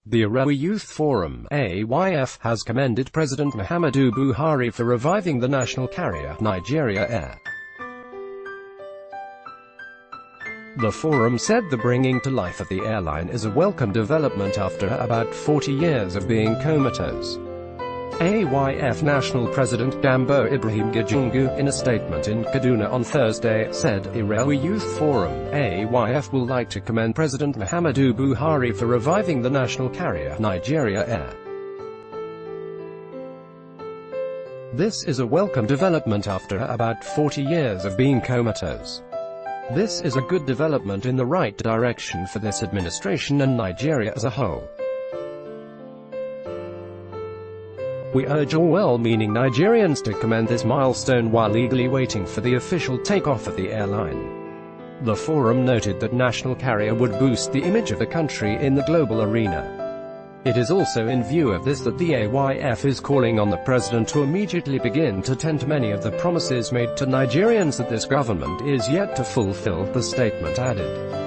The Arewa Youth Forum (AYF) has commended President Muhammadu Buhari for reviving the national carrier, Nigeria Air. The forum said the bringing to life of the airline is a welcome development after about 40 years of being comatose. AYF National President Gambo Ibrahim Gajungu, in a statement in Kaduna on Thursday, said, Arewa Youth Forum (AYF) will like to commend President Muhammadu Buhari for reviving the national carrier, Nigeria Air. This is a welcome development after about 40 years of being comatose. This is a good development in the right direction for this administration and Nigeria as a whole. We urge all well-meaning Nigerians to commend this milestone while eagerly waiting for the official takeoff of the airline. The forum noted that national carrier would boost the image of the country in the global arena. It is also in view of this that the AYF is calling on the president to immediately begin to tend to many of the promises made to Nigerians that this government is yet to fulfill, the statement added.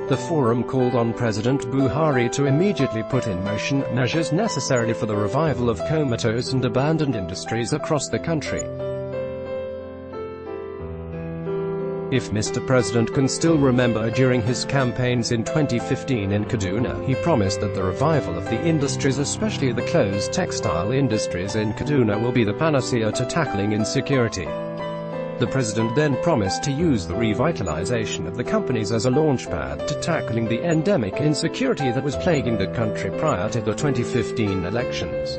The forum called on President Buhari to immediately put in motion measures necessary for the revival of comatose and abandoned industries across the country. If Mr. President can still remember, during his campaigns in 2015 in Kaduna, he promised that the revival of the industries, especially the clothes textile industries in Kaduna, will be the panacea to tackling insecurity. The president then promised to use the revitalization of the companies as a launchpad to tackling the endemic insecurity that was plaguing the country prior to the 2015 elections.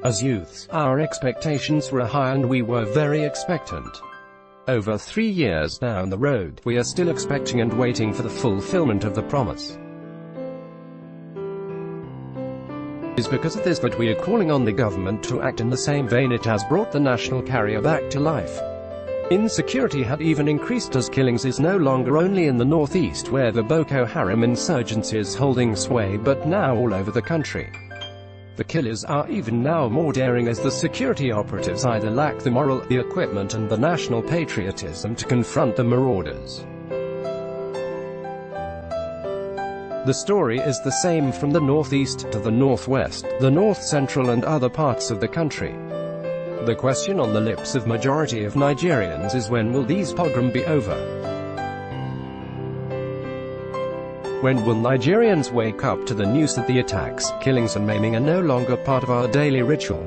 As youths, our expectations were high and we were very expectant. Over 3 years down the road, we are still expecting and waiting for the fulfillment of the promise. It is because of this that we are calling on the government to act in the same vein it has brought the national carrier back to life. Insecurity had even increased as killings is no longer only in the northeast where the Boko Haram insurgency is holding sway, but now all over the country. The killers are even now more daring as the security operatives either lack the moral, the equipment and the national patriotism to confront the marauders. The story is the same from the northeast to the northwest, the north central and other parts of the country. The question on the lips of majority of Nigerians is, when will these pogroms be over? When will Nigerians wake up to the news that the attacks, killings and maiming are no longer part of our daily ritual?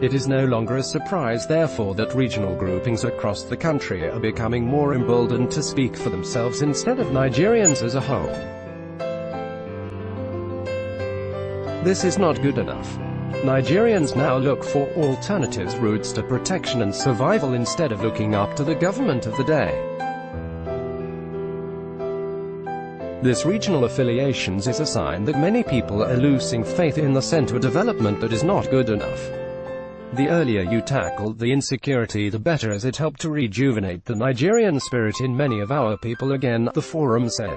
It is no longer a surprise, therefore, that regional groupings across the country are becoming more emboldened to speak for themselves instead of Nigerians as a whole. This is not good enough. Nigerians now look for alternatives, routes to protection and survival instead of looking up to the government of the day. This regional affiliations is a sign that many people are losing faith in the center development that is not good enough. The earlier you tackled the insecurity, the better, as it helped to rejuvenate the Nigerian spirit in many of our people again, the forum said.